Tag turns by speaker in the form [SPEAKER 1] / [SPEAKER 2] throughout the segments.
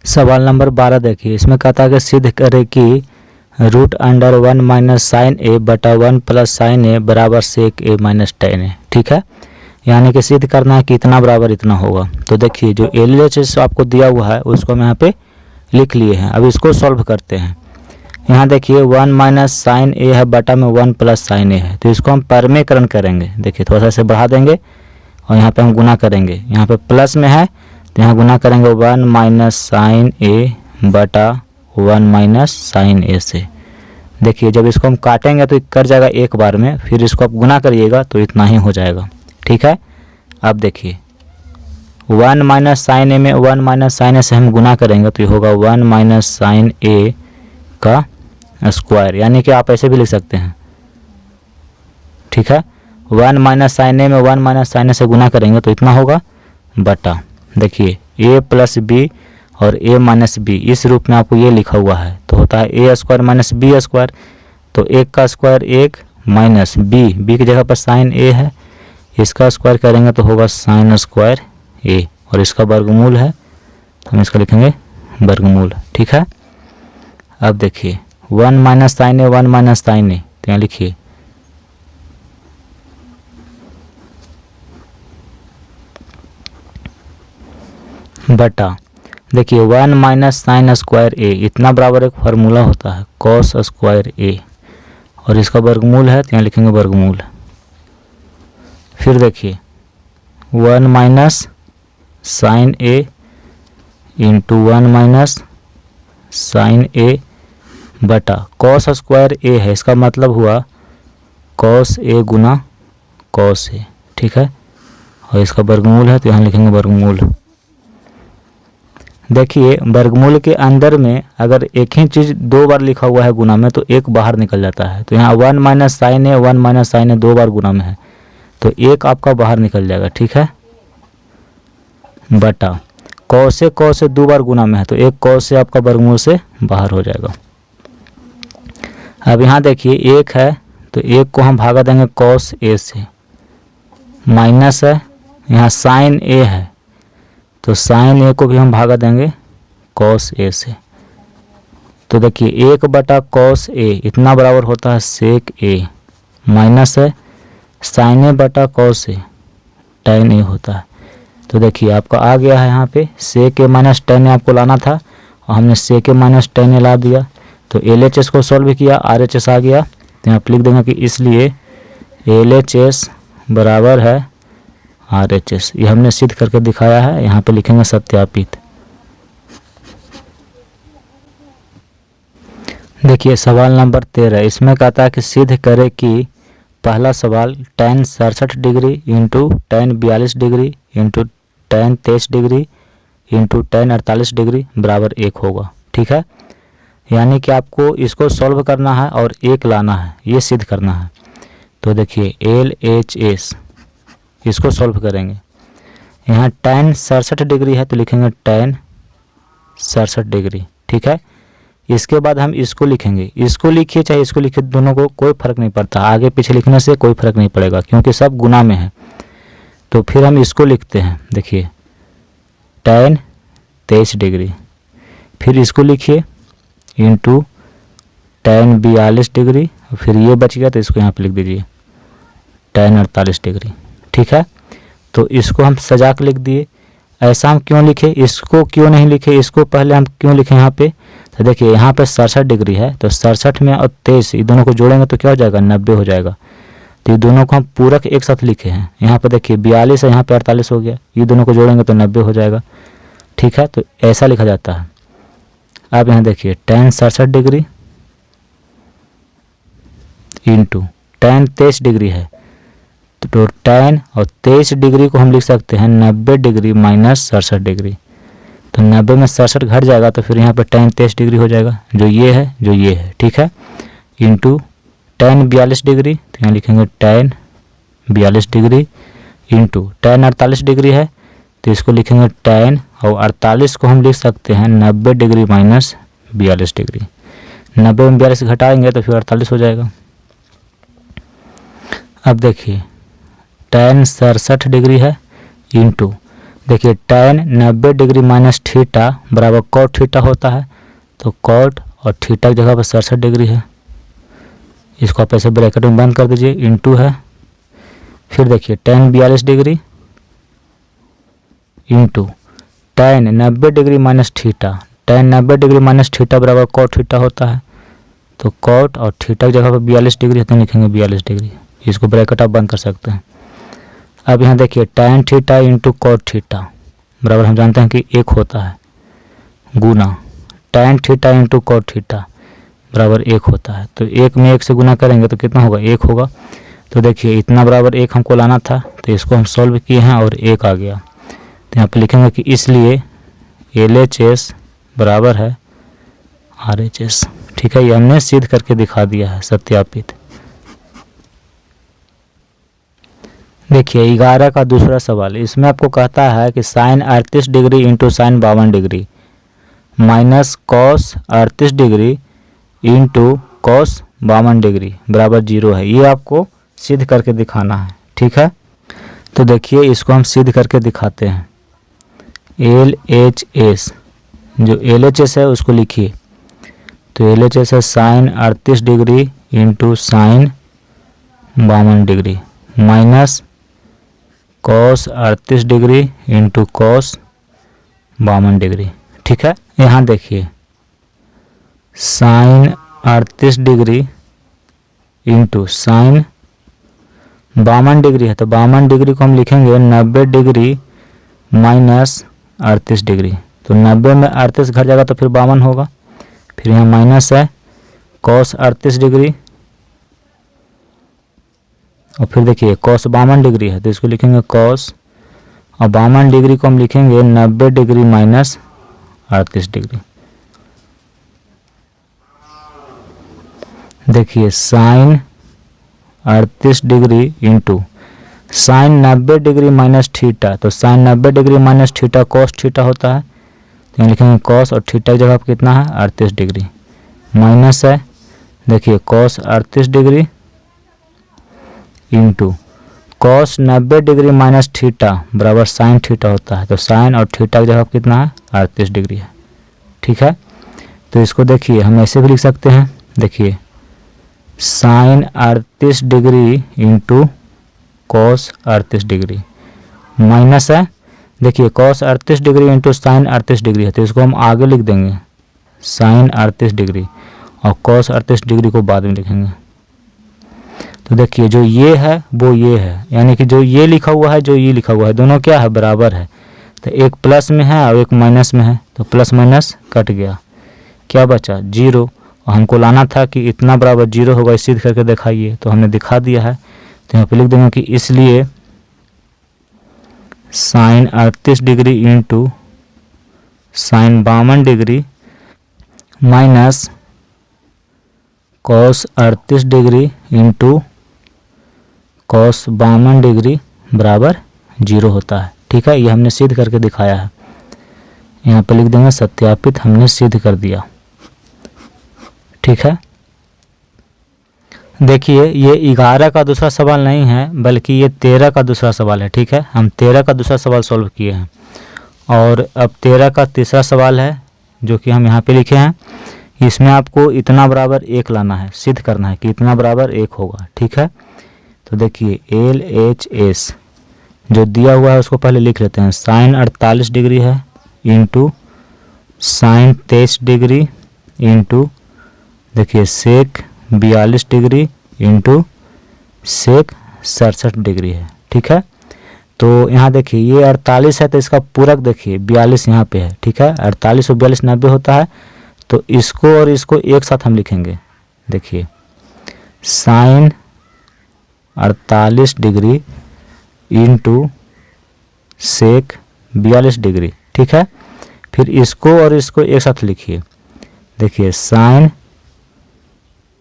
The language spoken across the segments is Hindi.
[SPEAKER 1] सवाल नंबर 12 देखिए, इसमें कहता है कि सिद्ध करे कि √1 माइनस साइन ए बटा 1 प्लस साइन ए बराबर सेक ए माइनस टेन ए। ठीक है, यानी कि सिद्ध करना है कि इतना बराबर इतना होगा। तो देखिए जो LHS आपको दिया हुआ है उसको हम यहाँ पे लिख लिए हैं। अब इसको सॉल्व करते हैं। यहाँ देखिए 1 माइनस साइन ए है बटा में 1 प्लस साइन ए है, तो इसको हम परमेकरण करेंगे। देखिए थोड़ा सा इसे बढ़ा देंगे और यहाँ पे हम गुना करेंगे। यहाँ पे प्लस में है तो यहाँ गुना करेंगे 1 माइनस साइन ए बटा 1 माइनस साइन ए से। देखिए जब इसको हम काटेंगे तो कट जाएगा एक बार में, फिर इसको आप गुना करिएगा तो इतना ही हो जाएगा। ठीक है, अब देखिए 1 माइनस साइन ए में 1 माइनस साइन ए से हम गुना करेंगे तो ये होगा 1 माइनस साइन ए का स्क्वायर, यानी कि आप ऐसे भी लिख सकते हैं। ठीक है, 1 माइनस साइन ए में 1 माइनस साइन ए से गुना करेंगे तो इतना होगा बटा, देखिए a प्लस बी और a माइनस बी, इस रूप में आपको ये लिखा हुआ है तो होता है a square minus B square. तो 1 का स्क्वायर 1 माइनस बी की जगह पर साइन a है, इसका स्क्वायर करेंगे तो होगा साइन स्क्वायर a, और इसका वर्गमूल है तो हम इसका लिखेंगे वर्गमूल। ठीक है, अब देखिए 1 माइनस साइन ए 1 माइनस साइन ए, तो यहाँ लिखिए बटा, देखिए 1 माइनस साइन स्क्वायर ए, इतना बराबर एक फार्मूला होता है कॉस स्क्वायर ए, और इसका वर्गमूल है तो यहाँ लिखेंगे वर्गमूल। फिर देखिए 1 माइनस साइन ए इंटू 1 माइनस साइन ए बटा कॉस स्क्वायर ए है, इसका मतलब हुआ cos A Guna cos A. ठीक है, और इसका वर्गमूल है तो यहाँ लिखेंगे वर्गमूल। देखिए वर्गमूल के अंदर में अगर एक ही चीज़ दो बार लिखा हुआ है गुना में तो एक बाहर निकल जाता है। तो यहाँ 1 माइनस साइन ए 1 माइनस साइन ए 2 बार गुना में है तो एक आपका बाहर निकल जाएगा। ठीक है, बटा कॉस से 2 बार गुना में है तो एक कॉस से आपका वर्गमूल से बाहर हो जाएगा। अब यहाँ देखिए 1 है तो 1 को हम भागा देंगे कॉस ए से, माइनस है यहाँ साइन ए है तो साइन ए को भी हम भागा देंगे कॉस ए से। तो देखिए 1 बटा कॉस ए इतना बराबर होता है सेक ए, माइनस है साइन ए बटा कॉस ए टेन ए होता है। तो देखिए आपका आ गया है यहाँ पे सेक ए माइनस टेन ए आपको लाना था और हमने सेक ए माइनस टेन ए ला दिया। तो LHS को सॉल्व किया, RHS आ गया तो यहाँ पर लिख देंगे कि इसलिए LHS बराबर है RHS। ये हमने सिद्ध करके दिखाया है, यहाँ पे लिखेंगे सत्यापित। देखिए सवाल नंबर 13, इसमें कहता है कि सिद्ध करे कि पहला सवाल tan 67 degree into tan 42 degree into tan 23 degree into tan 48 degree बराबर 1 होगा। ठीक है, यानी कि आपको इसको सॉल्व करना है और 1 लाना है, ये सिद्ध करना है। तो देखिए LHS इसको सॉल्व करेंगे। यहाँ tan 67 डिग्री है तो लिखेंगे tan 67 डिग्री। ठीक है, इसके बाद हम इसको लिखेंगे, इसको लिखिए चाहे इसको लिखिए दोनों को कोई फर्क नहीं पड़ता, आगे पीछे लिखने से कोई फर्क नहीं पड़ेगा क्योंकि सब गुना में है। तो फिर हम इसको लिखते हैं, देखिए tan 23 डिग्री, फिर इसको लिखिए इंटू tan 42 डिग्री, फिर ये बच गया तो इसको यहाँ पे लिख दीजिए tan 48 डिग्री। ठीक है, तो इसको हम सजा के लिख दिए। ऐसा हम क्यों लिखे, इसको क्यों नहीं लिखे, इसको पहले हम क्यों लिखे यहाँ पे, तो देखिए यहाँ पे 67 डिग्री है तो 67 में और 23 ये दोनों को जोड़ेंगे तो क्या हो जाएगा 90 हो जाएगा। तो ये दोनों को हम पूरक एक साथ लिखे हैं। यहाँ पे देखिए 42 है, यहाँ पे 48 हो गया, ये दोनों को जोड़ेंगे तो 90 हो जाएगा। ठीक है, तो ऐसा लिखा जाता है। अब यहाँ देखिए tan 67 degree into tan 23 degree है तो tan और 23 डिग्री को हम लिख सकते हैं 90 डिग्री माइनस 67 डिग्री। तो 90 में 67 घट जाएगा तो फिर यहाँ पर tan 23 डिग्री हो जाएगा, जो ये है जो ये है। ठीक है, इंटू tan 42 डिग्री, तो यहाँ लिखेंगे tan 42 degree into tan 48 degree है तो इसको लिखेंगे tan, और 48 को हम लिख सकते हैं 90 डिग्री माइनस 42 डिग्री। 90 में 42 घटाएंगे तो फिर 48 हो जाएगा। अब देखिए tan 67 डिग्री है इंटू देखिए tan 90 डिग्री माइनस थीटा बराबर cot थीटा होता है, तो cot और थीटा की जगह पर 67 डिग्री है। इसको आप ऐसे ब्रैकेट में बंद कर दीजिए, इंटू है। फिर देखिए tan 42 degree into tan 90 degree minus theta, tan 90 degree minus theta बराबर cot थीटा होता है, तो cot और थीटा की जगह पर 42 डिग्री है तो लिखेंगे 42 डिग्री। इसको ब्रैकेट आप बंद कर सकते हैं। अब यहाँ देखिए tan theta into cot theta बराबर हम जानते हैं कि 1 होता है, गुना tan theta into cot theta बराबर 1 होता है। तो 1 में 1 से गुना करेंगे तो कितना होगा, 1 होगा। तो देखिए इतना बराबर 1 हमको लाना था, तो इसको हम सॉल्व किए हैं और 1 आ गया। तो यहाँ पे लिखेंगे कि इसलिए LHS बराबर है RHS। ठीक है, ये हमने सिद्ध करके दिखा दिया है, सत्यापित। देखिए 11 का दूसरा सवाल, इसमें आपको कहता है कि sine 38 degree into sine 52 degree minus cos 38 degree into cos 52 degree बराबर 0 है। ये आपको सिद्ध करके दिखाना है। ठीक है, तो देखिए इसको हम सिद्ध करके दिखाते हैं। LHS, जो LHS है उसको लिखिए। तो LHS है sine 38 degree into sine 52 degree minus cos 38 degree into cos 52 degree. ठीक है, यहाँ देखिए sine 38 degree into sine 52 degree है, तो 52 डिग्री को हम लिखेंगे 90 डिग्री माइनस 38 डिग्री। तो 90 में 38 घट जाएगा तो फिर 52 होगा। फिर यहाँ माइनस है कॉस 38 डिग्री और फिर देखिए कॉस 52 डिग्री है तो इसको लिखेंगे कॉस, और 52 डिग्री को हम लिखेंगे 90 डिग्री माइनस 38 डिग्री। देखिए sine 38 degree into sine 90 degree minus theta, तो sine 90 degree minus theta cos theta होता है, तो यहाँ लिखेंगे कॉस और थीटा की जगह पर कितना है 38 डिग्री माइनस है। देखिए cos 38 degree into cos 90 degree minus theta बराबर साइन थीटा होता है, तो साइन और थीटा की जगह पर कितना है 38 डिग्री है। ठीक है, तो इसको देखिए हम ऐसे भी लिख सकते हैं। देखिए sine 38 degree into cos 38 degree minus है। देखिए cos 38 degree into sine 38 degree है, तो इसको हम आगे लिख देंगे साइन 38 डिग्री और कॉस 38 डिग्री को बाद में लिखेंगे। तो देखिए जो ये है वो ये है, यानी कि जो ये लिखा हुआ है जो ये लिखा हुआ है दोनों क्या है, बराबर है। तो एक प्लस में है और एक माइनस में है, तो प्लस माइनस कट गया, क्या बचा 0। और हमको लाना था कि इतना बराबर 0 होगा, इस सिद्ध करके दिखाइए, तो हमने दिखा दिया है। तो यहाँ पे लिख देंगे कि इसलिए sine 38 degree into sine 52 degree minus cos 38 degree into cos 52 degree बराबर 0 होता है। ठीक है, ये हमने सिद्ध करके दिखाया है। यहाँ पे लिख देंगे सत्यापित, हमने सिद्ध कर दिया। ठीक है, देखिए ये 11 का दूसरा सवाल नहीं है बल्कि ये 13 का दूसरा सवाल है। ठीक है, हम 13 का दूसरा सवाल सॉल्व किए हैं और अब 13 का तीसरा सवाल है जो कि हम यहाँ पे लिखे हैं। इसमें आपको इतना बराबर 1 लाना है, सिद्ध करना है कि इतना बराबर 1 होगा। ठीक है, तो देखिए LHS जो दिया हुआ है उसको पहले लिख लेते हैं। साइन 48 डिग्री है इंटू साइन 23 डिग्री इंटू देखिए सेक 42 डिग्री इंटू सेक 67 डिग्री है। ठीक है, तो यहाँ देखिए ये 48 है तो इसका पूरक देखिए 42 यहाँ पे है। ठीक है, 48 और 42 90 होता है, तो इसको और इसको एक साथ हम लिखेंगे। देखिए sine 48 degree into sec 42 degree. ठीक है, फिर इसको और इसको एक साथ लिखिए। देखिए sine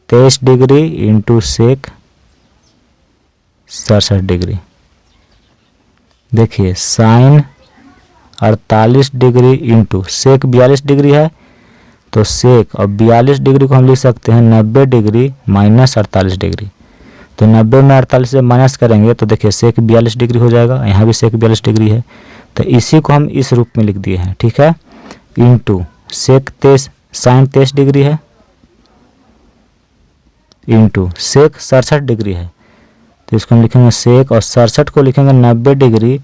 [SPEAKER 1] 23 degree into sec 67 degree. देखिए sine 48 degree into sec 42 degree है, तो सेक और 42 डिग्री को हम लिख सकते हैं 90 डिग्री माइनस 48 डिग्री। तो 90 में 48 से माइनस करेंगे तो देखिए सेक 42 डिग्री हो जाएगा, यहाँ भी सेक 42 डिग्री है, तो इसी को हम इस रूप में लिख दिए हैं, ठीक है। इंटू सेक 23 साइन 23 डिग्री है इंटू सेक 67 डिग्री है, तो इसको हम लिखेंगे सेक और 67 को लिखेंगे 90 डिग्री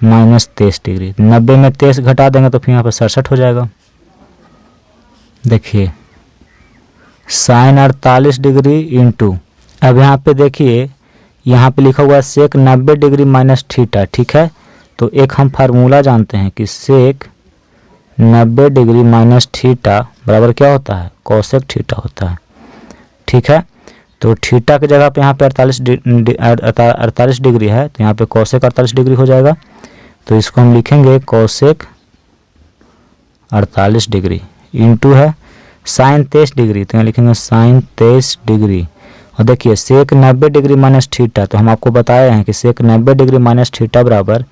[SPEAKER 1] माइनस 23 डिग्री। 90 में 23 घटा देंगे तो फिर यहाँ पर 67 हो जाएगा। देखिए साइन 48 डिग्री इंटू, अब यहाँ पे देखिए यहाँ पे लिखा हुआ है सेक 90 डिग्री माइनस थीटा, ठीक है। तो एक हम फार्मूला जानते हैं कि सेक 90 डिग्री माइनस थीटा बराबर क्या होता है, कोसेक थीटा होता है, ठीक है। तो थीटा की जगह पे यहाँ पे 48 डिग्री है, तो यहाँ पे कोसेक 48 डिग्री हो जाएगा। तो इसको हम लिखेंगे कोसेक 48 डिग्री इंटू है साइन 23 डिग्री, तो यहाँ लिखेंगे साइन 23 डिग्री। और देखिए सेक 90 डिग्री माइनस थीटा, तो हम आपको बताए हैं कि सेक 90 डिग्री माइनस थीटा बराबर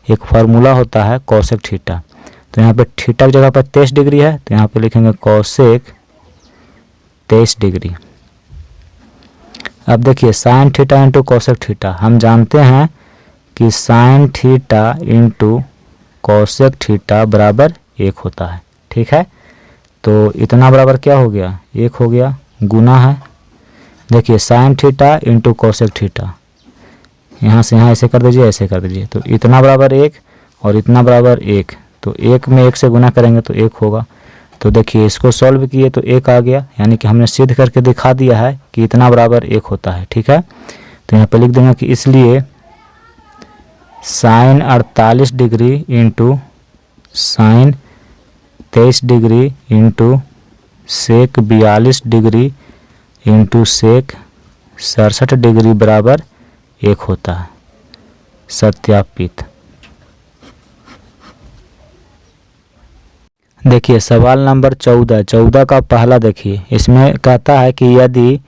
[SPEAKER 1] एक फार्मूला होता है कोसेक थीटा। तो यहाँ पे थीटा की जगह पर 23 डिग्री है, तो यहाँ पे लिखेंगे कोसेक 23 डिग्री। अब देखिए sine theta into cosec theta, हम जानते हैं कि sine theta into cosec theta बराबर 1 होता है, ठीक है। तो इतना बराबर क्या हो गया, 1 हो गया, गुना है। देखिए sine theta into cosec theta, यहाँ से यहाँ ऐसे कर दीजिए, ऐसे कर दीजिए, तो इतना बराबर 1 और इतना बराबर 1, तो 1 में 1 से गुना करेंगे तो 1 होगा। तो देखिए इसको सॉल्व किए तो 1 आ गया, यानी कि हमने सिद्ध करके दिखा दिया है कि इतना बराबर 1 होता है, ठीक है। तो यहाँ पे लिख देंगे कि इसलिए sine 48 degree into sine 23 degree into sec 42 degree into sec 67 degree बराबर 1 होता है। सत्यापित। देखिए सवाल नंबर 14 का पहला देखिए, इसमें कहता है कि यदि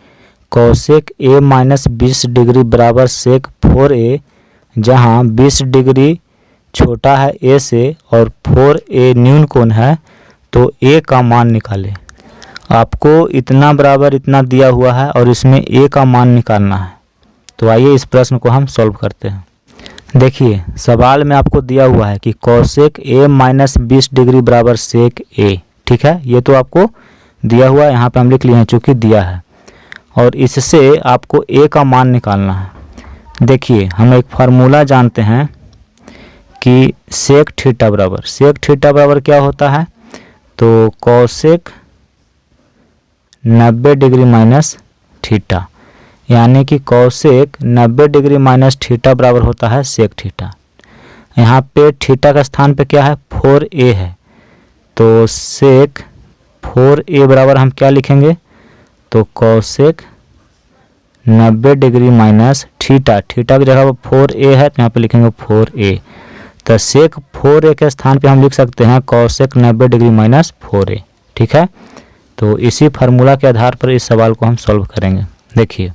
[SPEAKER 1] कोसेक a माइनस 20 डिग्री बराबर सेक 4a, जहां 20 डिग्री छोटा है a से और 4a न्यून कोण है, तो a का मान निकालें। आपको इतना बराबर इतना दिया हुआ है और इसमें a का मान निकालना है। तो आइए इस प्रश्न को हम सॉल्व करते हैं। देखिए सवाल में आपको दिया हुआ है कि कोसेक a माइनस 20 डिग्री बराबर सेक a, ठीक है। ये तो आपको दिया हुआ है, यहाँ पे हम लिख लिए हैं चूँकि दिया है, और इससे आपको a का मान निकालना है। देखिए हम एक फार्मूला जानते हैं कि सेक थीटा बराबर क्या होता है, तो कोसेक 90 डिग्री माइनस थीटा, यानी कि कोसेक 90 डिग्री माइनस थीटा बराबर होता है सेक थीटा। यहाँ पे थीटा का स्थान पे क्या है, 4a है, तो सेक 4a बराबर हम क्या लिखेंगे, तो कोसेक 90 डिग्री माइनस थीटा की जगह पर 4a है, तो यहाँ पे लिखेंगे 4a। तो सेक 4a के स्थान पे हम लिख सकते हैं कोसेक 90 डिग्री माइनस 4a, ठीक है। तो इसी फार्मूला के आधार पर इस सवाल को हम सॉल्व करेंगे। देखिए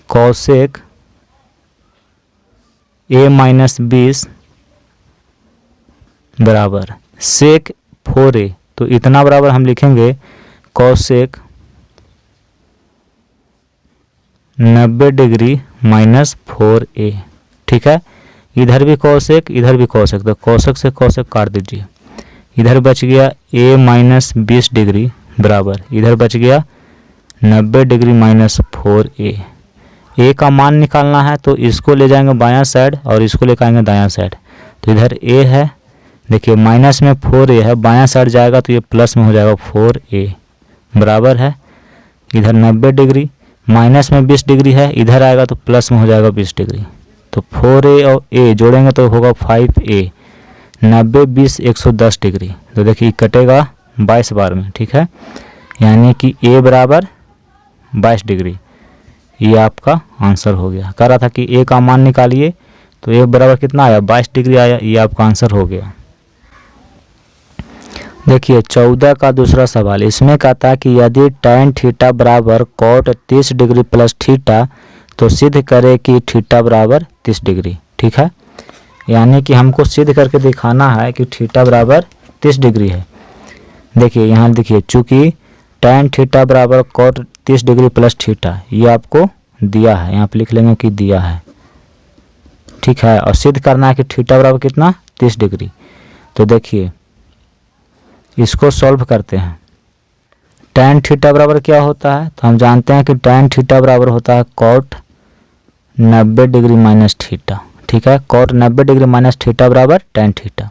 [SPEAKER 1] कोसेक a माइनस 20 बराबर सेक 4a, तो इतना बराबर हम लिखेंगे कोसेक 90 डिग्री माइनस 4a, ठीक है। इधर भी कोसेक इधर भी कोसेक, तो कोसेक से कोसेक काट दीजिए, इधर बच गया a माइनस 20 डिग्री बराबर इधर बच गया 90 डिग्री माइनस 4a। a का मान निकालना है, तो इसको ले जाएंगे बायां साइड और इसको लेकर आएंगे दायां साइड। तो इधर a है, देखिए माइनस में 4a है, बायां साइड जाएगा तो ये प्लस में हो जाएगा 4a बराबर है इधर 90 डिग्री, माइनस में 20 डिग्री है, इधर आएगा तो प्लस में हो जाएगा 20 डिग्री। तो 4a और a जोड़ेंगे तो होगा 5a, 90 20 110 डिग्री। तो देखिए कटेगा 22 बार में, ठीक है, यानी कि a बराबर 22 डिग्री। ये आपका आंसर हो गया। कह रहा था कि a का मान निकालिए, तो a बराबर कितना आया, 22 डिग्री आया, ये आपका आंसर हो गया। देखिए 14 का दूसरा सवाल, इसमें कहता है कि यदि tan थीटा बराबर कॉट 30 डिग्री प्लस थीटा, तो सिद्ध करे कि थीटा बराबर 30 डिग्री, ठीक है। यानी कि हमको सिद्ध करके दिखाना है कि थीटा बराबर 30 डिग्री है। देखिए यहाँ देखिए, चूँकि tan थीटा बराबर कॉट 30 डिग्री प्लस थीटा, ये आपको दिया है, यहाँ पे लिख लेंगे कि दिया है, ठीक है, और सिद्ध करना है कि थीटा बराबर कितना 30 डिग्री। तो देखिए इसको सॉल्व करते हैं। tan थीटा बराबर क्या होता है, तो हम जानते हैं कि tan थीटा बराबर होता है cot 90 डिग्री माइनस थीटा। ठीक है, cot 90 डिग्री माइनस थीटा बराबर tan थीटा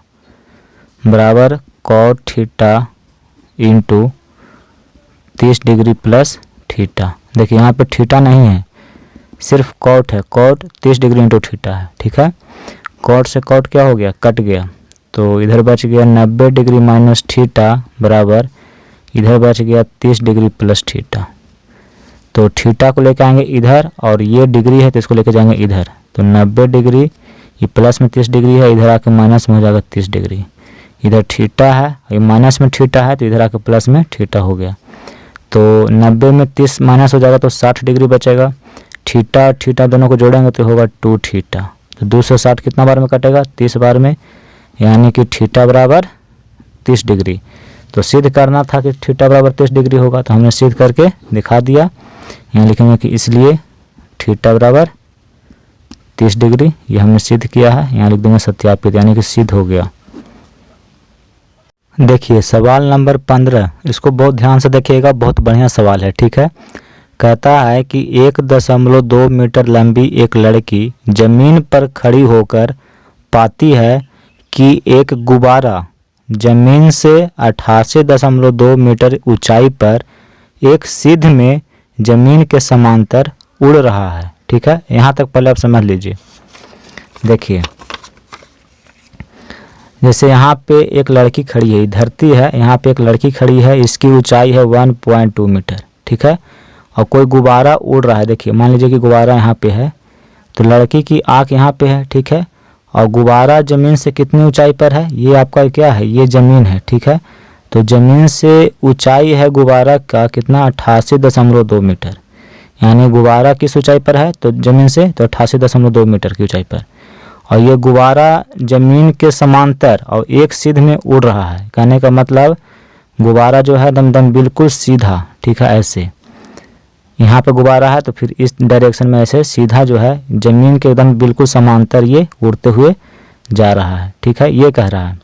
[SPEAKER 1] बराबर cot theta into 30 degree plus theta. देखिए यहाँ पे थीटा नहीं है, सिर्फ cot है, cot 30 डिग्री इंटू थीटा है। ठीक है, cot से cot क्या हो गया, कट गया, तो इधर बच गया 90 डिग्री माइनस थीटा बराबर इधर बच गया 30 डिग्री प्लस थीटा। तो थीटा को लेकर आएंगे इधर और ये डिग्री है तो इसको लेकर जाएंगे इधर, तो 90 डिग्री ये प्लस में 30 डिग्री है, इधर आके माइनस में हो जाएगा 30 डिग्री। इधर थीटा है, ये माइनस में थीटा है तो इधर आके प्लस में थीटा हो गया। तो 90 में 30 माइनस हो जाएगा तो 60 डिग्री बचेगा। थीटा और थीटा दोनों को जोड़ेंगे तो होगा 2 थीटा। तो 260 कितना बार में कटेगा, 30 बार में, यानी कि थीटा बराबर 30 डिग्री। तो सिद्ध करना था कि थीटा बराबर 30 डिग्री होगा, तो हमने सिद्ध करके दिखा दिया। यहाँ लिखेंगे कि इसलिए थीटा बराबर 30 डिग्री, ये हमने सिद्ध किया है। यहाँ लिख देंगे सत्यापित, यानी कि सिद्ध हो गया। देखिए सवाल नंबर 15, इसको बहुत ध्यान से देखिएगा, बहुत बढ़िया सवाल है। ठीक है, कहता है कि 1.2 मीटर लंबी एक लड़की जमीन पर खड़ी होकर पाती है कि एक गुब्बारा जमीन से 88.2 मीटर ऊंचाई पर एक सीध में जमीन के समांतर उड़ रहा है। ठीक है, यहाँ तक पहले आप समझ लीजिए। देखिए जैसे यहाँ पे एक लड़की खड़ी है, धरती है, यहाँ पे एक लड़की खड़ी है, इसकी ऊंचाई है 1.2 मीटर। ठीक है, और कोई गुब्बारा उड़ रहा है। देखिए मान लीजिए कि गुब्बारा यहाँ पे है, तो लड़की की आँख यहाँ पे है। ठीक है, और गुब्बारा ज़मीन से कितनी ऊंचाई पर है, ये आपका क्या है, ये ज़मीन है। ठीक है, तो ज़मीन से ऊंचाई है गुब्बारा का कितना, 88.2 मीटर, यानी गुब्बारा किस ऊंचाई पर है, तो ज़मीन से तो 88.2 मीटर की ऊंचाई पर। और ये गुब्बारा ज़मीन के समांतर और एक सीध में उड़ रहा है। कहने का मतलब गुब्बारा जो है दम बिल्कुल सीधा, ठीक है, ऐसे यहाँ पे गुब्बारा है तो फिर इस डायरेक्शन में ऐसे सीधा जो है ज़मीन के एकदम बिल्कुल समांतर ये उड़ते हुए जा रहा है। ठीक है, ये कह रहा है।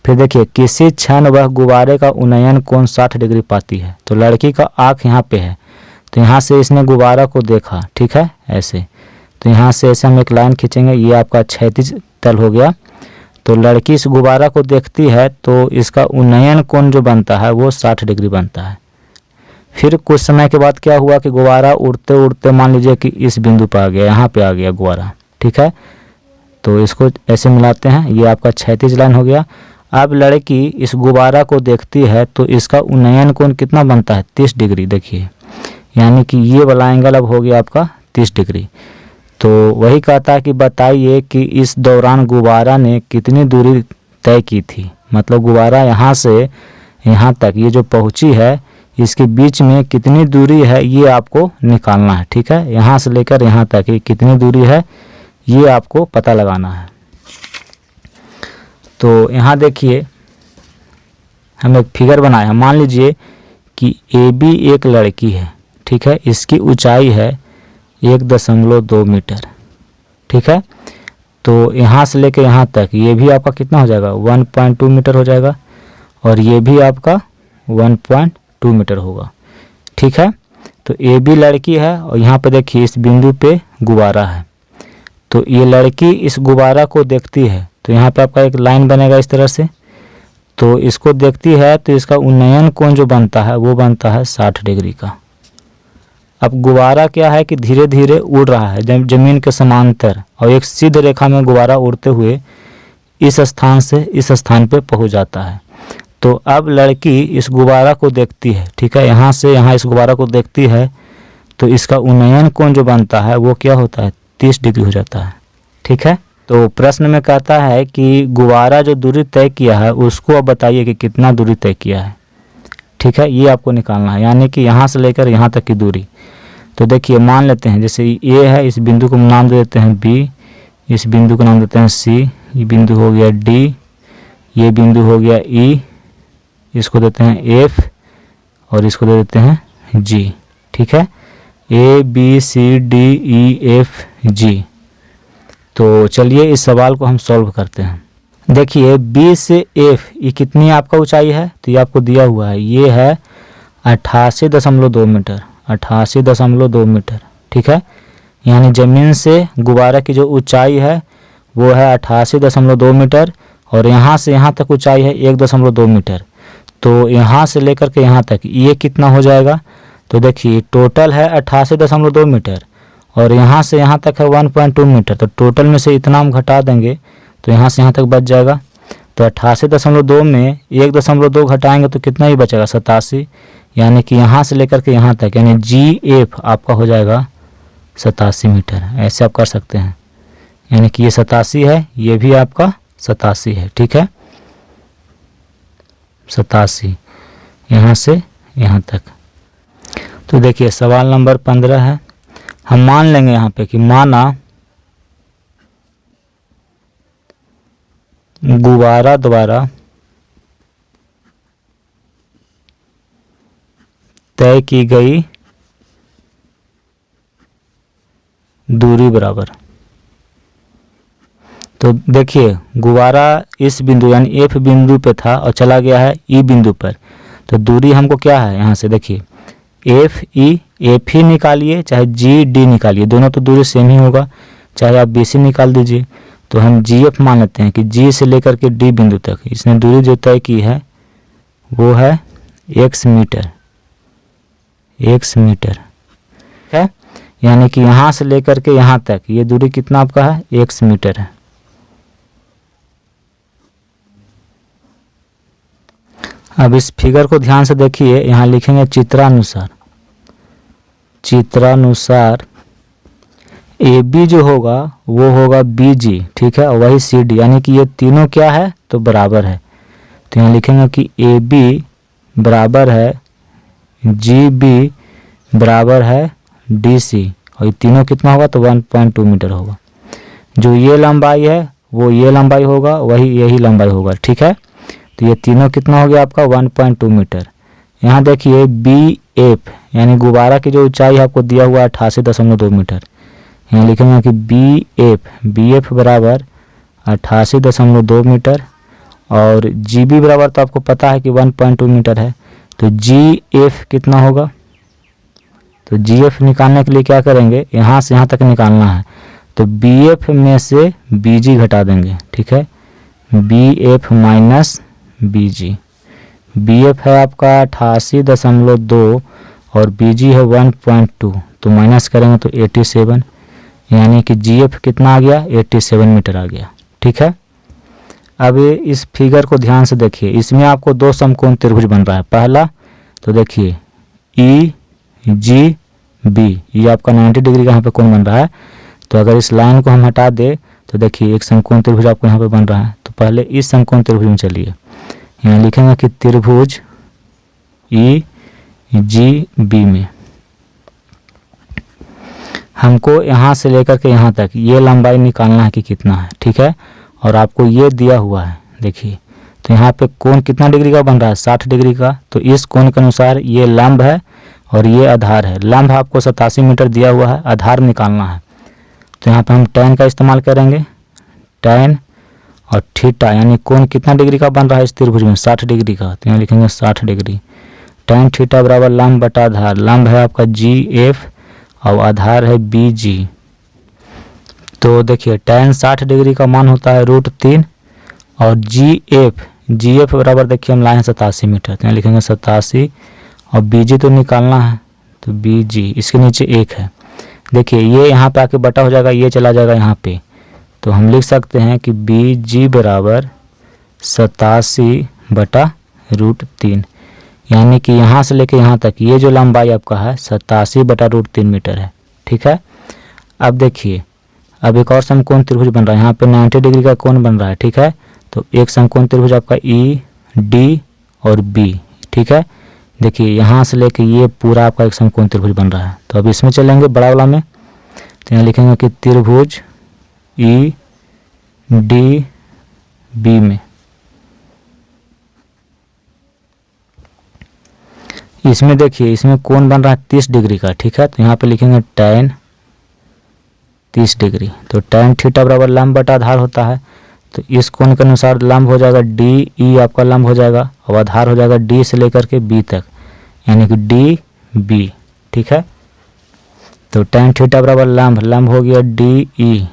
[SPEAKER 1] फिर देखिए किसी क्षण वह गुब्बारे का उन्नयन कोण 60 डिग्री पाती है। तो लड़की का आँख यहाँ पे है, तो यहाँ से इसने गुब्बारा को देखा। ठीक है, ऐसे, तो यहाँ से ऐसे हम एक लाइन खींचेंगे, ये आपका क्षैतिज तल हो गया। तो लड़की इस गुब्बारा को देखती है तो इसका उन्नयन कोण जो बनता है वो 60 डिग्री बनता है। फिर कुछ समय के बाद क्या हुआ कि गुब्बारा उड़ते उड़ते मान लीजिए कि इस बिंदु पर आ गया, यहाँ पे आ गया गुब्बारा। ठीक है, तो इसको ऐसे मिलाते हैं, ये आपका क्षैतिज लाइन हो गया। अब लड़की इस गुब्बारा को देखती है तो इसका उन्नयन कोण कितना बनता है, 30 डिग्री। देखिए यानी कि ये वाला एंगल अब हो गया आपका 30 डिग्री। तो वही कहता है कि बताइए कि इस दौरान गुब्बारा ने कितनी दूरी तय की थी। मतलब गुब्बारा यहाँ से यहाँ तक ये जो पहुँची है, इसके बीच में कितनी दूरी है ये आपको निकालना है। ठीक है, यहाँ से लेकर यहाँ तक ये कितनी दूरी है ये आपको पता लगाना है। तो यहाँ देखिए हम एक फिगर बनाए हैं। मान लीजिए कि AB एक लड़की है। ठीक है, इसकी ऊंचाई है 1.2 मीटर। ठीक है, तो यहाँ से लेकर यहाँ तक ये भी आपका कितना हो जाएगा, 1.2 मीटर हो जाएगा, और ये भी आपका 1.2 मीटर होगा। ठीक है, तो AB लड़की है और यहाँ पे देखिए इस बिंदु पे गुब्बारा है। तो ये लड़की इस गुब्बारा को देखती है, तो यहाँ पे आपका एक लाइन बनेगा इस तरह से। तो इसको देखती है तो इसका उन्नयन कोण जो बनता है वो बनता है 60 डिग्री का। अब गुब्बारा क्या है कि धीरे धीरे उड़ रहा है जमीन के समांतर, और एक सीधी रेखा में गुब्बारा उड़ते हुए इस स्थान से इस स्थान पे पहुंच जाता है। तो अब लड़की इस गुब्बारा को देखती है। ठीक है, यहाँ से यहाँ इस गुब्बारा को देखती है तो इसका उन्नयन कोण जो बनता है वो क्या होता है, 30 डिग्री हो जाता है। ठीक है, तो प्रश्न में कहता है कि गुब्बारा जो दूरी तय किया है उसको अब बताइए कि कितना दूरी तय किया है। ठीक है, ये आपको निकालना है, यानी कि यहाँ से लेकर यहाँ तक की दूरी। तो देखिए मान लेते हैं जैसे ये है, इस बिंदु को नाम दे देते हैं B, इस बिंदु को नाम देते हैं C, ये बिंदु हो गया D, ये बिंदु हो गया E, इसको देते हैं F और इसको दे देते हैं G। ठीक है, A B C D E F G। तो चलिए इस सवाल को हम सॉल्व करते हैं। देखिए बी से एफ ये कितनी आपका ऊंचाई है, तो ये आपको दिया हुआ है, ये है 88.2 मीटर, 88.2 मीटर। ठीक है, यानी ज़मीन से गुब्बारा की जो ऊंचाई है वो है 88.2 मीटर और यहाँ से यहाँ तक ऊंचाई है 1.2 मीटर। तो यहाँ से लेकर के यहाँ तक ये कितना हो जाएगा, तो देखिए टोटल है 88.2 मीटर और यहाँ से यहाँ तक है 1.2 मीटर। तो टोटल में से इतना हम घटा देंगे तो यहाँ से यहाँ तक बच जाएगा। तो 88.2 में 1.2 घटाएंगे तो कितना ही बचेगा, 87। यानी कि यहाँ से लेकर के यहाँ तक यानी GF आपका हो जाएगा 87 मीटर। ऐसे आप कर सकते हैं, यानी कि ये 87 है, ये भी आपका 87 है। ठीक है, 87 यहाँ से यहाँ तक। तो देखिए सवाल नंबर 15 है, हम मान लेंगे यहाँ पे कि माना गुब्बारा द्वारा तय की गई दूरी बराबर। तो देखिए गुब्बारा इस बिंदु यानी एफ बिंदु पे था और चला गया है ई बिंदु पर। तो दूरी हमको क्या है, यहाँ से देखिए एफ ई, एफ ही निकालिए चाहे जी डी निकालिए, दोनों तो दूरी सेम ही होगा, चाहे आप बी सी निकाल दीजिए। तो हम जी एफ मान लेते हैं कि जी से लेकर के डी बिंदु तक इसने दूरी जो तय की है वो है x मीटर, x मीटर है। यानी कि यहाँ से लेकर के यहाँ तक ये दूरी कितना आपका है, x मीटर है। अब इस फिगर को ध्यान से देखिए, यहाँ लिखेंगे चित्रानुसार, चित्रानुसार ए बी जो होगा वो होगा बी जी। ठीक है, और वही सी डी, यानी कि ये तीनों क्या है तो बराबर है। तो यहाँ लिखेंगे कि ए बी बराबर है जी बी बराबर है डी सी, और ये तीनों कितना होगा तो 1.2 मीटर होगा। जो ये लंबाई है वो ये लंबाई होगा, वही यही लंबाई होगा। ठीक है, तो ये तीनों कितना हो गया आपका 1.2 मीटर। यहाँ देखिए बी एफ यानी गुब्बारा की जो ऊंचाई है आपको दिया हुआ है 88.2 मीटर। यहाँ लिखेंगे कि बी एफ बराबर 88.2 मीटर और जी बी बराबर तो आपको पता है कि 1.2 मीटर है। तो जी एफ कितना होगा, तो जी एफ निकालने के लिए क्या करेंगे, यहाँ से यहाँ तक निकालना है। तो बी एफ में से बी जी घटा देंगे। ठीक है, बी एफ माइनस बी जी, बी एफ है आपका 88.2 और बी जी है 1.2, तो माइनस करेंगे तो 87, यानी कि जी एफ कितना आ गया 87 मीटर आ गया। ठीक है, अब इस फिगर को ध्यान से देखिए, इसमें आपको दो समकोण त्रिभुज बन रहा है। पहला तो देखिए ई जी बी, ये आपका 90 डिग्री का यहाँ पे कोण बन रहा है। तो अगर इस लाइन को हम हटा दे तो देखिए एक समकोण त्रिभुज आपको यहाँ पे बन रहा है। तो पहले इस समकोण त्रिभुज में चलिए, यहाँ लिखेंगे कि त्रिभुज ई जी बी में हमको यहाँ से लेकर के यहाँ तक ये लंबाई निकालना है कि कितना है। ठीक है, और आपको ये दिया हुआ है देखिए, तो यहाँ पे कोण कितना डिग्री का बन रहा है 60 डिग्री का। तो इस कोण के अनुसार ये लंब है और ये आधार है। लंब आपको 87 मीटर दिया हुआ है, आधार निकालना है। तो यहाँ पे हम tan का इस्तेमाल करेंगे, tan और थीटा यानी कोण कितना डिग्री का बन रहा है इस त्रिभुज में 60 डिग्री का। तो यहाँ लिखेंगे 60 डिग्री, tan थीटा बराबर लंब बटा आधार। लंब है आपका जी एफ और आधार है बी जी। तो देखिए tan 60 डिग्री का मान होता है √3 और जी एफ बराबर देखिए हम लाए हैं 87 मीटर। तो यहाँ लिखेंगे 87 और बी जी तो निकालना है, तो बी जी इसके नीचे 1 है। देखिए ये यहाँ पे आके बटा हो जाएगा, ये चला जाएगा यहाँ पे। तो हम लिख सकते हैं कि बी जी बराबर 87 बटा √3, यानी कि यहाँ से लेके यहाँ तक ये जो लंबाई आपका है 87 बटा √3 मीटर है। ठीक है, अब देखिए अब एक और समकोण त्रिभुज बन रहा है, यहाँ पे 90 डिग्री का कोण बन रहा है। ठीक है, तो एक समकोण त्रिभुज आपका ई डी और बी। ठीक है, देखिए यहाँ से लेके ये पूरा आपका एक समकोण त्रिभुज बन रहा है। तो अब इसमें चलेंगे बड़ा वाला में, तो यहाँ लिखेंगे कि त्रिभुज ई डी बी में इसमें देखिए इसमें कोण बन रहा है 30 डिग्री का। ठीक है, तो यहाँ पे लिखेंगे tan 30 डिग्री। तो tan थीटा बराबर लंब बटा आधार होता है, तो इस कोण के अनुसार लंब हो जाएगा डी ई, आपका लंब हो जाएगा, और आधार हो जाएगा डी से लेकर के बी तक, यानी कि डी बी। ठीक है, तो tan थीटा बराबर लंब हो गया डी ई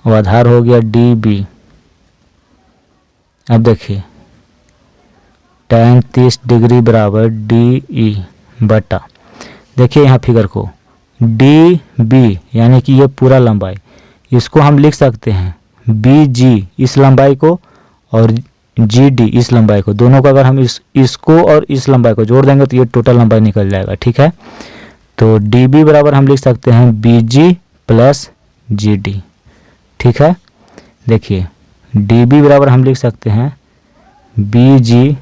[SPEAKER 1] और आधार हो गया डी बी। अब देखिए tan 30 डिग्री बराबर डी ई बटा, देखिए यहाँ फिगर को, डी बी यानी कि ये पूरा लंबाई, इसको हम लिख सकते हैं बी जी इस लंबाई को और जी डी इस लंबाई को, दोनों को अगर हम इसको और इस लंबाई को जोड़ देंगे तो ये टोटल लंबाई निकल जाएगा। ठीक है, तो डी बी बराबर हम लिख सकते हैं B G plus G D. ठीक है, देखिए डी बी बराबर हम लिख सकते हैं B G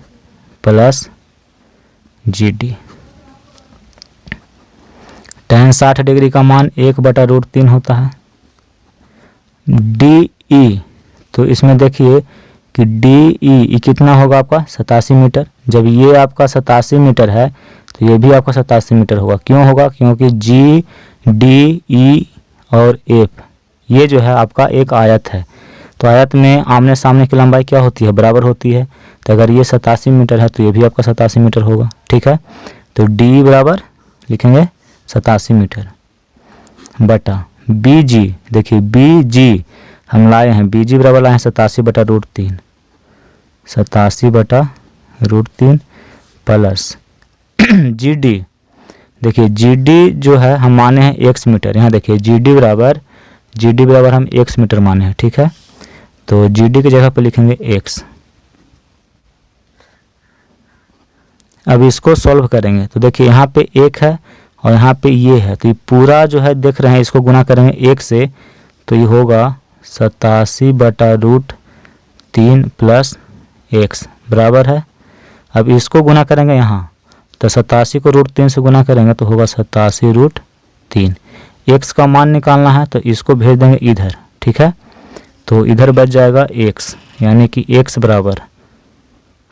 [SPEAKER 1] plus G D. tan 60 degree का मान 1/√3 होता है। डी ई, तो इसमें देखिए कि डी ई कितना होगा आपका 87 मीटर। जब ये आपका 87 मीटर है तो ये भी आपका 87 मीटर होगा। क्यों होगा? क्योंकि जी डी ई और एफ ये जो है आपका एक आयत है, तो आयत में आमने सामने की लंबाई क्या होती है? बराबर होती है। तो अगर ये 87 मीटर है तो ये भी आपका 87 मीटर होगा। ठीक है, तो डी बराबर लिखेंगे 87 मीटर बटा बी जी। देखिए बी जी हम लाए हैं, बी जी बराबर लाए हैं 87/√3, 87/√3 प्लस जी डी। देखिए जी डी जो है हम माने हैं x मीटर। यहाँ देखिए जी डी बराबर हम x मीटर माने हैं। ठीक है, तो जी डी की जगह पर लिखेंगे x। अब इसको सॉल्व करेंगे तो देखिए यहाँ पे 1 है और यहाँ पे ये है, तो ये पूरा जो है देख रहे हैं, इसको गुना करेंगे 1 से तो ये होगा 87/√3 प्लस x बराबर है। अब इसको गुना करेंगे यहाँ, तो 87 को √3 से गुना करेंगे तो होगा 87√3। x का मान निकालना है तो इसको भेज देंगे इधर। ठीक है, तो इधर बच जाएगा x, यानी कि x बराबर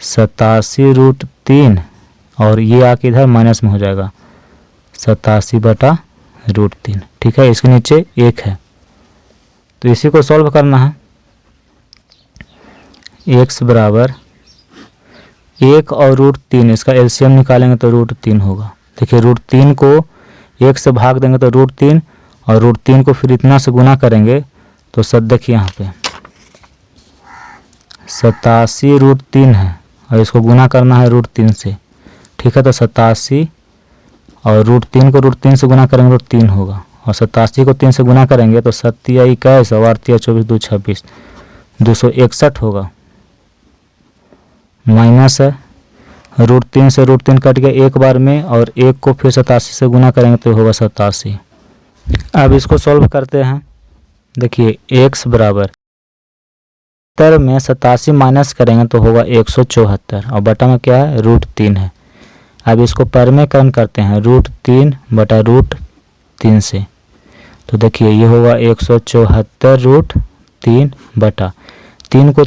[SPEAKER 1] 87√3 और ये आके इधर माइनस में हो जाएगा 87/√3। ठीक है, इसके नीचे 1 है तो इसी को सॉल्व करना है। x बराबर 1 और √3, इसका एलसीएम निकालेंगे तो √3 होगा। देखिए √3 को 1 से भाग देंगे तो √3 और √3 को फिर इतना से गुना करेंगे तो सब देखिए यहाँ पे 87√3 है और इसको गुना करना है √3 से। ठीक है, तो 87 और √3 को √3 से गुना करेंगे तो 3 होगा और 87 को 3 से गुना करेंगे तो 7 या 21 और 8 या 24 2 26 261 होगा। माइनस है, √3 से √3 कट गया एक बार में और 1 को फिर 87 से गुना करेंगे तो होगा 87। अब इसको सॉल्व करते हैं। देखिए x बराबर 70 में 87 माइनस करेंगे तो होगा 174 और बटा में क्या है? √3 है। अब इसको परिमेयकरण करते हैं √3/√3 से, तो देखिए ये होगा 174√3 बटा 3 को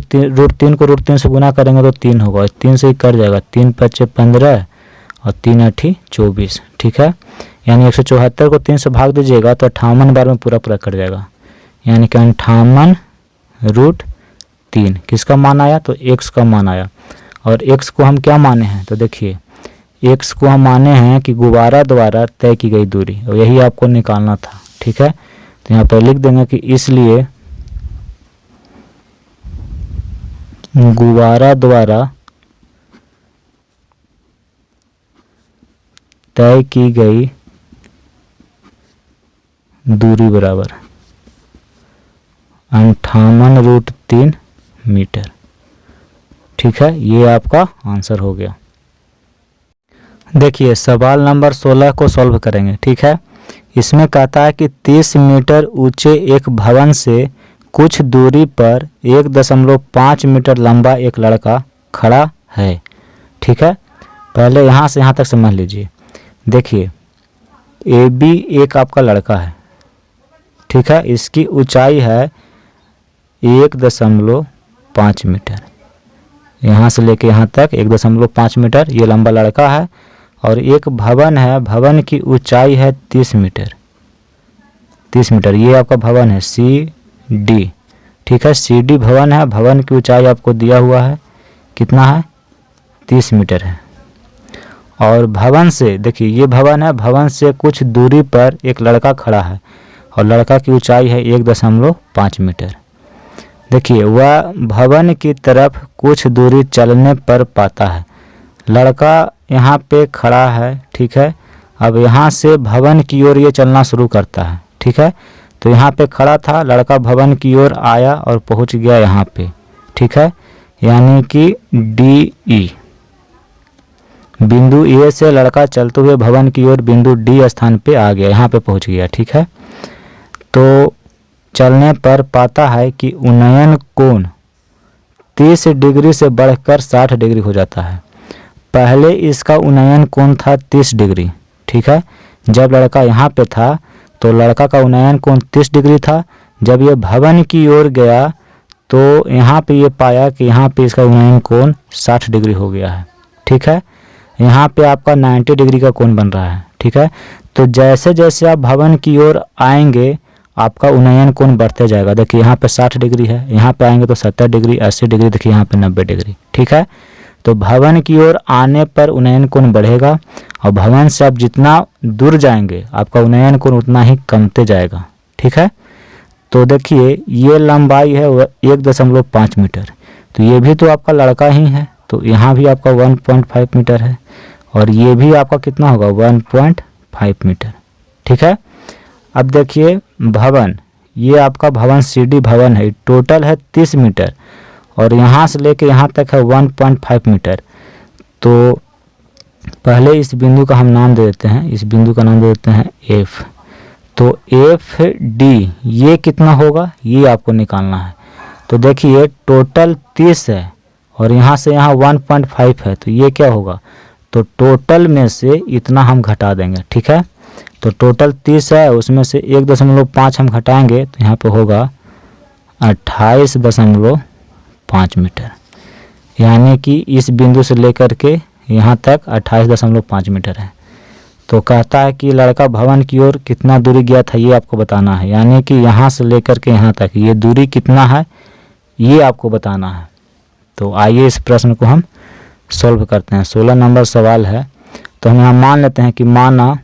[SPEAKER 1] √3 से गुना करेंगे तो 3 होगा, 3 से ही कट जाएगा, 3 × 5 = 15 और 3 × 8 = 24। ठीक है, यानी 174 को 3 से भाग दीजिएगा तो 58 बार में पूरा कट जाएगा, यानी कि 58√3 किसका मान आया? तो x का मान आया। और x को हम क्या माने हैं? तो देखिए x को हम माने हैं कि गुब्बारा द्वारा तय की गई दूरी, और यही आपको निकालना था। ठीक है, तो यहाँ पर लिख देंगे कि इसलिए गुब्बारा द्वारा तय की गई दूरी बराबर 58√3 मीटर। ठीक है, ये आपका आंसर हो गया। देखिए सवाल नंबर 16 को सॉल्व करेंगे। ठीक है, इसमें कहता है कि 30 मीटर ऊंचे एक भवन से कुछ दूरी पर 1.5 मीटर लंबा एक लड़का खड़ा है। ठीक है, पहले यहाँ से यहाँ तक समझ लीजिए। देखिए ए बी एक आपका लड़का है। ठीक है, इसकी ऊंचाई है 1.5 मीटर, यहाँ से लेके यहाँ तक 1.5 मीटर ये लंबा लड़का है। और एक भवन है, भवन की ऊंचाई है 30 मीटर। 30 मीटर। ये आपका भवन है CD, ठीक है, CD भवन है। भवन की ऊंचाई आपको दिया हुआ है, कितना है, 30 मीटर है। और भवन से देखिए, ये भवन है, भवन से कुछ दूरी पर एक लड़का खड़ा है और लड़का की ऊंचाई है 1.5 मीटर। देखिए, वह भवन की तरफ कुछ दूरी चलने पर पाता है। लड़का यहाँ पे खड़ा है, ठीक है। अब यहाँ से भवन की ओर ये चलना शुरू करता है, ठीक है। तो यहाँ पे खड़ा था, लड़का भवन की ओर आया और पहुँच गया यहाँ पे, ठीक है। यानी कि DE बिंदु ए से लड़का चलते हुए भवन की ओर बिंदु D स्थान पे आ गया, यहाँ पे पहुँच गया, ठीक है। तो चलने पर पाता है कि उन्नयन कोण 30 डिग्री से बढ़कर 60 डिग्री हो जाता है। पहले इसका उन्नयन कोण था 30 डिग्री, ठीक है। जब लड़का यहाँ पे था तो लड़का का उन्नयन कोण 30 डिग्री था। जब ये भवन की ओर गया तो यहाँ पे ये पाया कि यहाँ पे इसका उन्नयन कोण 60 डिग्री हो गया है, ठीक है। यहाँ पे आपका 90 डिग्री का कोण बन रहा है, ठीक है। तो जैसे जैसे आप भवन की ओर आएंगे आपका उन्नयन कोण बढ़ते जाएगा। देखिए, यहाँ पे 60 डिग्री है, यहाँ पे आएंगे तो 70 डिग्री, 80 डिग्री, देखिए यहाँ पे 90 डिग्री, ठीक है। तो भवन की ओर आने पर उन्नयन कोण बढ़ेगा और भवन से आप जितना दूर जाएंगे आपका उन्नयन कोण उतना ही कमते जाएगा, ठीक है। तो देखिए, ये लंबाई है 1.5 मीटर, तो ये भी तो आपका लड़का ही है, तो यहाँ भी आपका 1.5 मीटर है और ये भी आपका कितना होगा, 1.5 मीटर, ठीक है। अब देखिए, भवन, ये आपका भवन CD भवन है, टोटल है 30 मीटर और यहाँ से लेके यहाँ तक है 1.5 मीटर। तो पहले इस बिंदु का हम नाम दे देते हैं, इस बिंदु का नाम दे देते हैं F। तो FD ये कितना होगा, ये आपको निकालना है। तो देखिए, टोटल 30 है और यहाँ से यहाँ 1.5 है, तो ये क्या होगा, तो टोटल में से इतना हम घटा देंगे, ठीक है। तो टोटल 30 है, उसमें से 1.5 हम घटाएंगे तो यहाँ पे होगा 28.5 मीटर। यानी कि इस बिंदु से लेकर के यहाँ तक 28.5 मीटर है। तो कहता है कि लड़का भवन की ओर कितना दूरी गया था, ये आपको बताना है। यानी कि यहाँ से लेकर के यहाँ तक ये दूरी कितना है, ये आपको बताना है। तो आइए इस प्रश्न को हम सॉल्व करते हैं। 16 नंबर सवाल है। तो हम यहाँ मान लेते हैं कि माना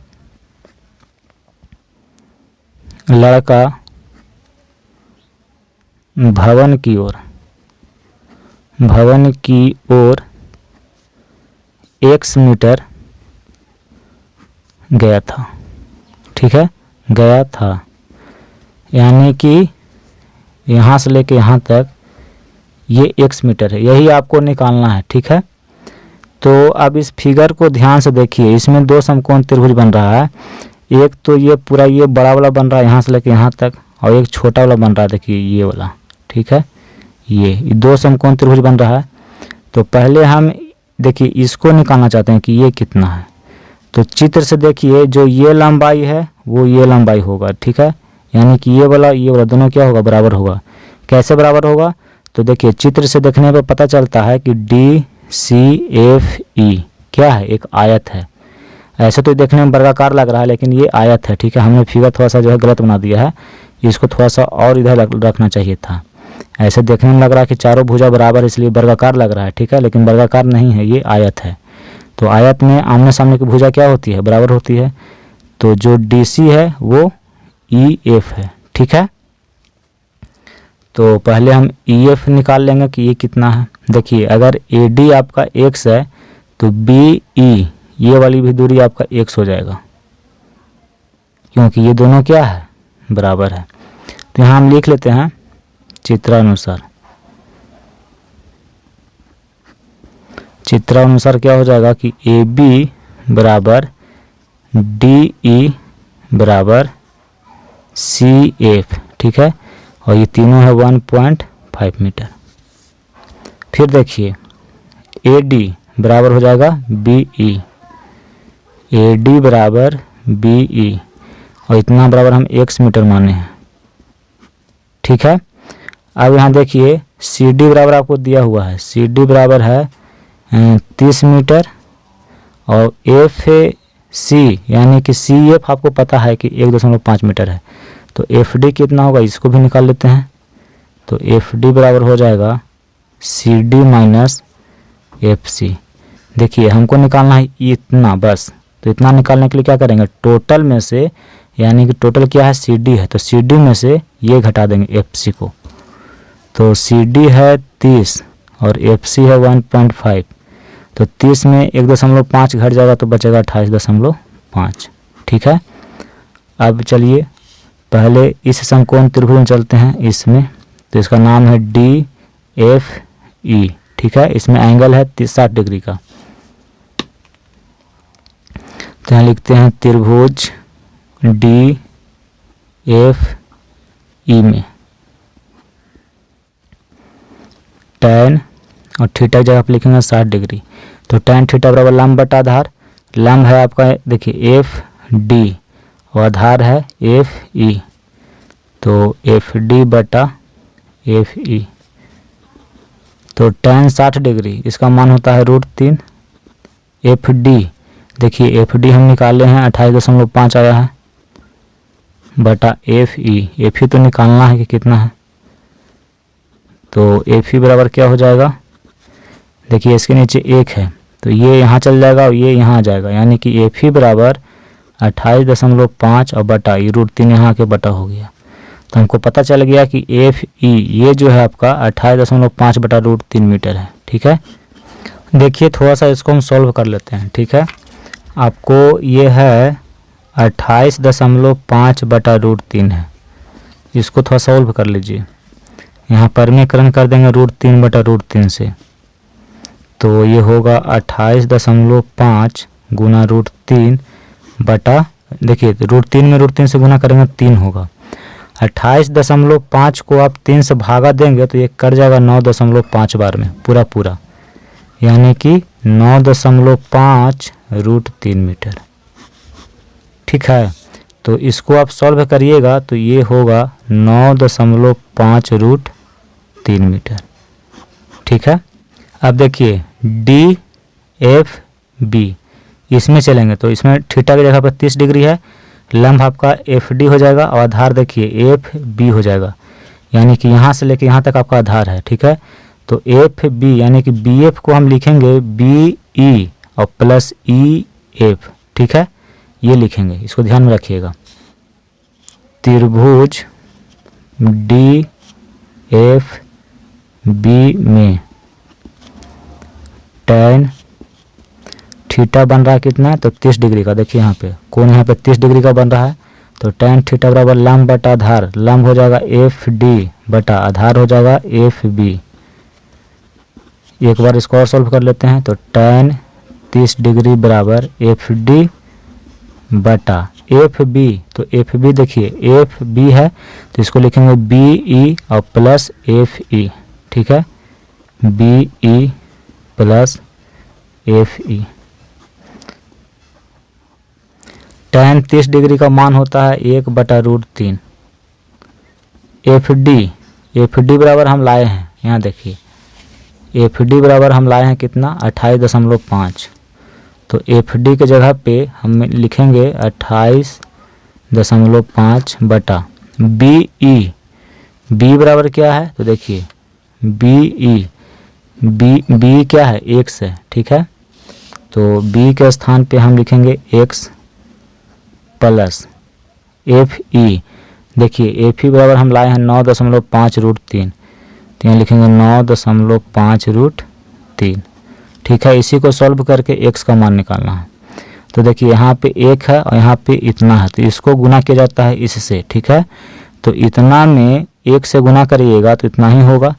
[SPEAKER 1] लड़का भवन की ओर x मीटर गया था, ठीक है, गया था। यानी कि यहाँ से लेके यहाँ तक ये x मीटर है, यही आपको निकालना है, ठीक है। तो अब इस फिगर को ध्यान से देखिए, इसमें दो समकोण त्रिभुज बन रहा है। एक तो ये पूरा ये बड़ा वाला बन रहा है यहाँ से लेके यहाँ तक, और एक छोटा वाला बन रहा है, देखिए ये वाला, ठीक है। ये दो समकोण त्रिभुज बन रहा है। तो पहले हम देखिए इसको निकालना चाहते हैं कि ये कितना है। तो चित्र से देखिए, जो ये लंबाई है वो ये लंबाई होगा, ठीक है। यानी कि ये वाला दोनों क्या होगा, बराबर होगा। कैसे बराबर होगा, तो देखिए चित्र से देखने पर पता चलता है कि DCFE क्या है, एक आयत है। ऐसे तो देखने में वर्गाकार लग रहा है लेकिन ये आयत है, ठीक है। हमने फिगर थोड़ा सा जो है गलत बना दिया है, इसको थोड़ा सा और इधर रखना चाहिए था। ऐसे देखने में लग रहा है कि चारों भुजा बराबर, इसलिए वर्गाकार लग रहा है, ठीक है, लेकिन वर्गाकार नहीं है, ये आयत है। तो आयत में आमने सामने की भुजा क्या होती है, बराबर होती है। तो जो DC है वो EF है, ठीक है। तो पहले हम EF निकाल लेंगे कि ये कितना है। देखिए, अगर AD आपका x है तो BE ये वाली भी दूरी आपका x हो जाएगा, क्योंकि ये दोनों क्या है, बराबर है। तो यहाँ हम लिख लेते हैं चित्रानुसार क्या हो जाएगा कि AB बराबर DE बराबर CF, ठीक है। और ये तीनों है 1.5 मीटर। फिर देखिए AD बराबर हो जाएगा BE, AD बराबर BE, और इतना बराबर हम x मीटर माने हैं, ठीक है। अब यहाँ देखिए CD बराबर आपको दिया हुआ है, CD बराबर है 30 मीटर, और FC यानी कि CF आपको पता है कि 1.5 मीटर है। तो एफ डी कितना होगा इसको भी निकाल लेते हैं। तो एफ डी बराबर हो जाएगा C D minus F C. देखिए हमको निकालना है इतना बस, तो इतना निकालने के लिए क्या करेंगे, टोटल में से, यानी कि टोटल क्या है सी डी है, तो सी डी में से ये घटा देंगे एफ सी को। तो सी डी है 30 और एफ सी है 1.5, तो 30 में 1.5 घट जाएगा तो बचेगा 28.5। ठीक है। अब चलिए पहले इस समकोण त्रिभुज में चलते हैं इसमें, तो इसका नाम है डी एफ ई। ठीक है, इसमें एंगल है 60 डिग्री का। तो यहाँ लिखते हैं त्रिभुज डी एफ ई में tan और थीटा की जगह पर लिखेंगे 60 डिग्री। तो tan थीटा बराबर लंब बटा आधार, लंब है आपका देखिए एफ डी और आधार है एफ ई, तो एफ डी बटा एफ ई। तो tan 60 डिग्री इसका मान होता है √3। एफ डी देखिए एफ डी हम निकाले हैं 28.5 आया है बटा एफ ई तो निकालना है कि कितना है, तो एफ ई बराबर क्या हो जाएगा, देखिए इसके नीचे 1 है तो ये यहाँ चल जाएगा और ये यहाँ आ जाएगा, यानी कि एफ ई बराबर 28.5 और बटा ये √3 यहाँ के बटा हो गया। तो हमको पता चल गया कि एफ ई ये जो है आपका 28.5 बटा √3 मीटर है। ठीक है, देखिए थोड़ा सा इसको हम सॉल्व कर लेते हैं। ठीक है, आपको ये है 28.5 बटा √3 है, इसको थोड़ा सॉल्व कर लीजिए। यहाँ परिमेयकरण कर देंगे √3 बटा √3 से, तो ये होगा 28.5 गुना √3 बटा, देखिए √3 में √3 से गुना करेंगे 3 होगा। 28.5 को आप 3 से भागा देंगे तो ये कट जाएगा 9.5 बार में पूरा, यानी कि 9.5 √3 मीटर। ठीक है, तो इसको आप सॉल्व करिएगा तो ये होगा 9.5 √3 मीटर। ठीक है, अब देखिए डी एफ बी इसमें चलेंगे तो इसमें थीटा की जगह पर 30 डिग्री है, लंब आपका एफ डी हो जाएगा और आधार देखिए एफ बी हो जाएगा, यानी कि यहाँ से लेके यहाँ तक आपका आधार है। ठीक है, तो एफ बी यानी कि बी एफ को हम लिखेंगे बी ई और प्लस ई एफ। ठीक है, ये लिखेंगे, इसको ध्यान में रखिएगा। त्रिभुज डी एफ बी में tan थीटा बन रहा है कितना, तो 30 डिग्री का। देखिए यहाँ पे कोण यहाँ पे 30 डिग्री का बन रहा है, तो tan थीटा बराबर लंब बटा आधार, लंब हो जाएगा एफ डी बटा आधार हो जाएगा एफ बी। एक बार इसको और सॉल्व कर लेते हैं, तो tan 30 डिग्री बराबर एफ डी बटा एफ बी, तो एफ बी देखिए एफ बी है तो इसको लिखेंगे बी ई और प्लस एफ ई। ठीक है, B E plus F E. tan 30 degree का मान होता है 1 बटा √3। एफ डी बराबर हम लाए हैं, यहाँ देखिए एफ डी बराबर हम लाए हैं कितना 28.5, तो एफ डी के जगह पे हम लिखेंगे 28.5 बटा बी ई। बी बराबर क्या है, तो देखिए बी ई बी क्या है x है। ठीक है, तो b के स्थान पे हम लिखेंगे x प्लस एफ ई। देखिए एफ ई बराबर हम लाए हैं 9.5 √3, तो यहाँ लिखेंगे 9.5 √3। ठीक है, इसी को सॉल्व करके x का मान निकालना है। तो देखिए यहाँ पे 1 है और यहाँ पे इतना है, तो इसको गुना किया जाता है इससे। ठीक है, तो इतना में 1 से गुना करिएगा तो इतना ही होगा,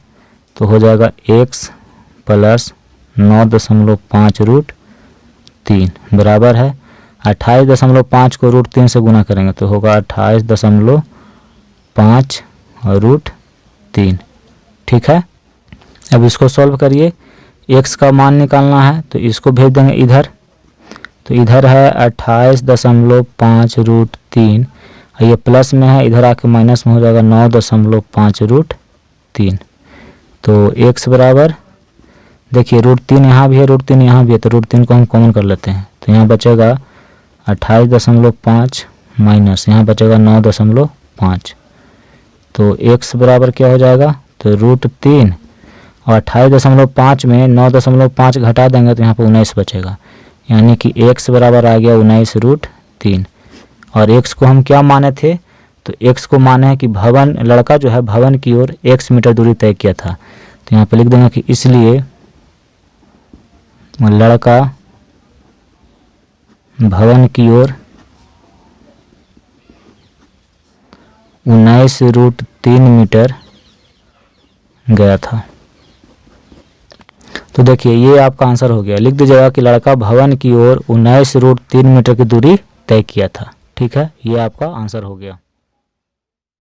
[SPEAKER 1] तो हो जाएगा x प्लस 9.5 √3 बराबर है 28.5 को √3 से गुना करेंगे तो होगा 28.5 √3। ठीक है, अब इसको सॉल्व करिए, x का मान निकालना है तो इसको भेज देंगे इधर, तो इधर है 28.5 √3 और ये प्लस में है, इधर आके माइनस में हो जाएगा 9.5 √3। तो x बराबर देखिए √3 यहाँ भी है, √3 यहाँ भी है, तो √3 को हम कॉमन कर लेते हैं, तो यहाँ बचेगा 28.5 माइनस यहाँ बचेगा 9.5 5, तो x बराबर क्या हो जाएगा, तो √3 और 28.5 में 9.5 घटा देंगे तो यहाँ पर 19 बचेगा, यानी कि x बराबर आ गया 19√3। और x को हम क्या माने थे, तो x को माने हैं कि भवन, लड़का जो है भवन की ओर x मीटर दूरी तय किया था, तो यहाँ पे लिख देंगे कि इसलिए लड़का भवन की ओर 19√3 मीटर गया था। तो देखिए ये आपका आंसर हो गया। लिख दीजिएगा कि लड़का भवन की ओर 19√3 मीटर की दूरी तय किया था। ठीक है, ये आपका आंसर हो गया।